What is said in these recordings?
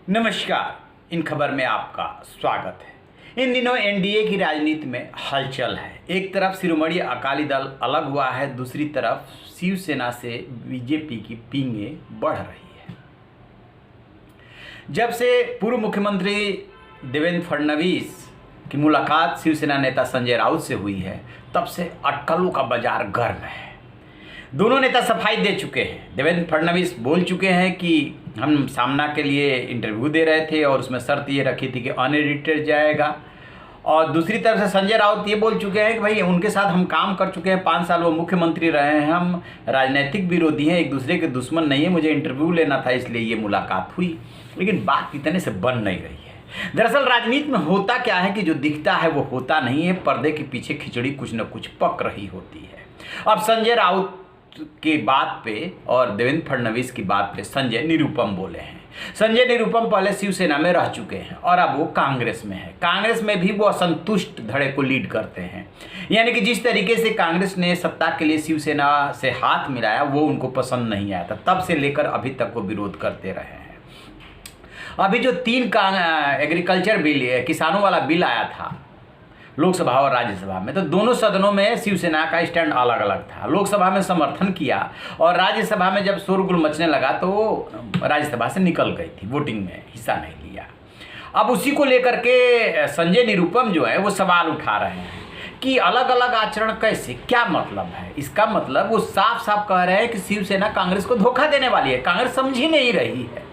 नमस्कार। इन खबर में आपका स्वागत है। इन दिनों एनडीए की राजनीति में हलचल है। एक तरफ शिरोमणि अकाली दल अलग हुआ है, दूसरी तरफ शिवसेना से बीजेपी की पींगे बढ़ रही है। जब से पूर्व मुख्यमंत्री देवेंद्र फडणवीस की मुलाकात शिवसेना नेता संजय राउत से हुई है, तब से अटकलों का बाजार गर्म है। दोनों नेता सफाई दे चुके हैं। देवेंद्र फडणवीस बोल चुके हैं कि हम सामना के लिए इंटरव्यू दे रहे थे और उसमें शर्त ये रखी थी कि अनएडिटेड जाएगा। और दूसरी तरफ से संजय राउत ये बोल चुके हैं कि भाई उनके साथ हम काम कर चुके हैं, 5 साल वो मुख्यमंत्री रहे हैं, हम राजनीतिक विरोधी हैं, एक दूसरे के दुश्मन नहीं है, मुझे इंटरव्यू लेना था इसलिए ये मुलाकात हुई। लेकिन बात इतने से बन नहीं रही है। दरअसल राजनीति में होता क्या है कि जो दिखता है वो होता नहीं है, पर्दे के पीछे खिचड़ी कुछ न कुछ पक रही होती है। अब संजय राउत की बात पे और देवेंद्र फडणवीस की बात पे संजय निरुपम बोले हैं। संजय निरुपम पहले शिवसेना में रह चुके हैं और अब वो कांग्रेस में है। कांग्रेस में भी वो असंतुष्ट धड़े को लीड करते हैं, यानी कि जिस तरीके से कांग्रेस ने सत्ता के लिए शिवसेना से हाथ मिलाया वो उनको पसंद नहीं आया था। तब से लेकर अभी तक वो विरोध करते रहे हैं। अभी जो 3 एग्रीकल्चर बिल, किसानों वाला बिल आया था लोकसभा और राज्यसभा में, तो दोनों सदनों में शिवसेना का स्टैंड अलग अलग था। लोकसभा में समर्थन किया और राज्यसभा में जब शोरगुल मचने लगा तो वो राज्यसभा से निकल गई थी, वोटिंग में हिस्सा नहीं लिया। अब उसी को लेकर के संजय निरुपम जो है वो सवाल उठा रहे हैं कि अलग अलग आचरण कैसे, क्या मतलब है इसका। मतलब वो साफ साफ कह रहे हैं कि शिवसेना कांग्रेस को धोखा देने वाली है, कांग्रेस समझ ही नहीं रही है।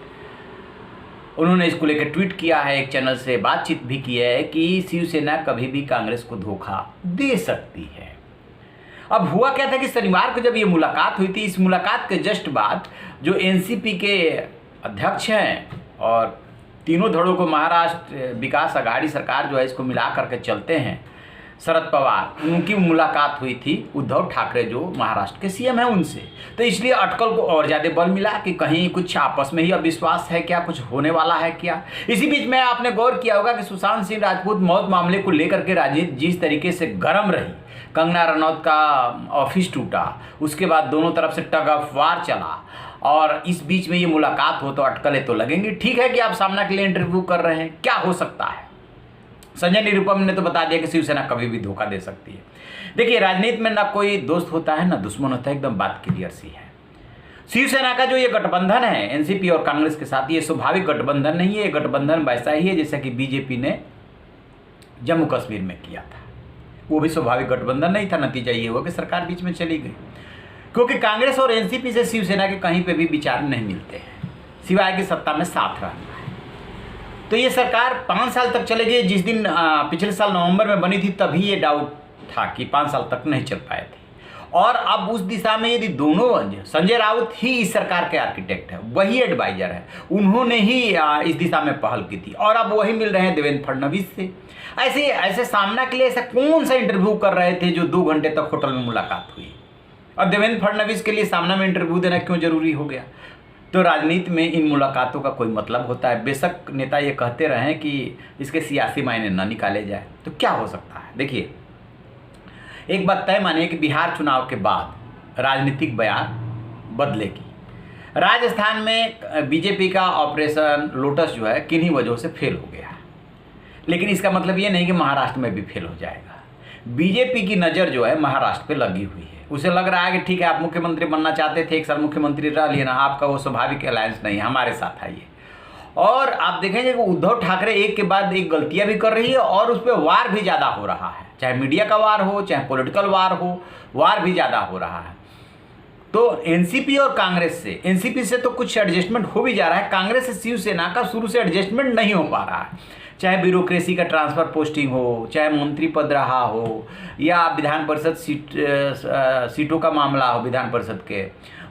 उन्होंने इसको लेकर ट्वीट किया है, एक चैनल से बातचीत भी की है कि शिवसेना कभी भी कांग्रेस को धोखा दे सकती है। अब हुआ क्या था कि शनिवार को जब ये मुलाकात हुई थी, इस मुलाकात के जस्ट बाद जो एनसीपी के अध्यक्ष हैं और तीनों धड़ों को महाराष्ट्र विकास अघाड़ी सरकार जो है इसको मिला करके चलते हैं, शरद पवार, उनकी मुलाकात हुई थी उद्धव ठाकरे जो महाराष्ट्र के सीएम हैं उनसे। तो इसलिए अटकल को और ज़्यादा बल मिला कि कहीं कुछ आपस में ही अविश्वास है क्या, कुछ होने वाला है क्या। इसी बीच में आपने गौर किया होगा कि सुशांत सिंह राजपूत मौत मामले को लेकर के राजनीति जिस तरीके से गर्म रही, कंगना रनौत का ऑफिस टूटा, उसके बाद दोनों तरफ से टग ऑफ वार चला और इस बीच में ये मुलाकात हो तो अटकलें तो लगेंगी। ठीक है कि आप सामना के लिए इंटरव्यू कर रहे हैं, क्या हो सकता है। संजय निरुपम ने तो बता दिया कि शिवसेना कभी भी धोखा दे सकती है। देखिए राजनीति में ना कोई दोस्त होता है ना दुश्मन होता है, एकदम बात क्लियर सी है। शिवसेना का जो ये गठबंधन है एनसीपी और कांग्रेस के साथ, ये स्वाभाविक गठबंधन नहीं है। ये गठबंधन वैसा ही है जैसा कि बीजेपी ने जम्मू कश्मीर में किया था। वो भी स्वाभाविक गठबंधन नहीं था। नतीजा ये हुआ कि सरकार बीच में चली गई, क्योंकि कांग्रेस और एनसीपी से शिवसेना के कहीं पर भी विचार नहीं मिलते हैं सिवाय कि सत्ता में साथ रहना। तो ये सरकार 5 साल तक चलेगी। जिस दिन पिछले साल नवंबर में बनी थी तभी ये डाउट था कि 5 साल तक नहीं चल पाए थे। और अब उस दिशा में यदि दोनों, संजय राउत ही इस सरकार के आर्किटेक्ट है, वही एडवाइजर है, उन्होंने ही इस दिशा में पहल की थी और अब वही मिल रहे हैं देवेंद्र फडणवीस से। ऐसे सामना के लिए ऐसा कौन सा इंटरव्यू कर रहे थे जो 2 घंटे तक होटल में मुलाकात हुई। और देवेंद्र फडणवीस के लिए सामना में इंटरव्यू देना क्यों जरूरी हो गया। तो राजनीति में इन मुलाकातों का कोई मतलब होता है। बेशक नेता ये कहते रहे कि इसके सियासी मायने न निकाले जाए, तो क्या हो सकता है। देखिए एक बात तय मानिए कि बिहार चुनाव के बाद राजनीतिक बयान बदलेगी। राजस्थान में बीजेपी का ऑपरेशन लोटस जो है किन्हीं वजहों से फेल हो गया, लेकिन इसका मतलब ये नहीं कि महाराष्ट्र में भी फेल हो जाएगा। बीजेपी की नज़र जो है महाराष्ट्र पे लगी हुई है। उसे लग रहा है कि ठीक है आप मुख्यमंत्री बनना चाहते थे, 1 साल मुख्यमंत्री रह लिए ना, आपका वो स्वाभाविक अलायंस नहीं है, हमारे साथ आइए। और आप देखेंगे कि उद्धव ठाकरे एक के बाद एक गलतियां भी कर रही है और उस पर वार भी ज़्यादा हो रहा है। चाहे मीडिया का वार हो, चाहे पॉलिटिकल वार हो, वार भी ज़्यादा हो रहा है। तो एनसीपी और कांग्रेस से, एनसीपी से तो कुछ एडजस्टमेंट हो भी जा रहा है, कांग्रेस से शिवसेना का शुरू से एडजस्टमेंट नहीं हो पा रहा है। चाहे ब्यूरोक्रेसी का ट्रांसफ़र पोस्टिंग हो, चाहे मंत्री पद रहा हो, या विधान परिषद सीटों का मामला हो। विधान परिषद के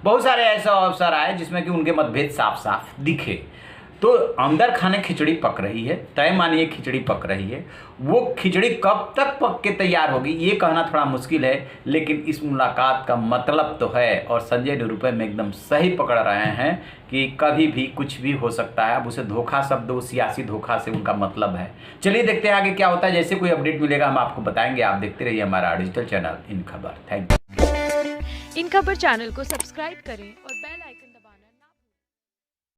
बहुत सारे ऐसे अवसर आए जिसमें कि उनके मतभेद साफ साफ दिखे। तो अंदर खाने खिचड़ी पक रही है, तय मानिए खिचड़ी पक रही है। वो खिचड़ी कब तक पक के तैयार होगी ये कहना थोड़ा मुश्किल है, लेकिन इस मुलाकात का मतलब तो है। और संजय निरुपम एकदम सही पकड़ रहे हैं कि कभी भी कुछ भी हो सकता है। अब उसे धोखा शब्द, वो सियासी धोखा से उनका मतलब है। चलिए देखते हैं आगे क्या होता है। जैसे कोई अपडेट मिलेगा हम आपको बताएंगे। आप देखते रहिए हमारा डिजिटल चैनल इन खबर। Thank you. इन खबर चैनल को सब्सक्राइब करें और बेल आइकन दबाएं।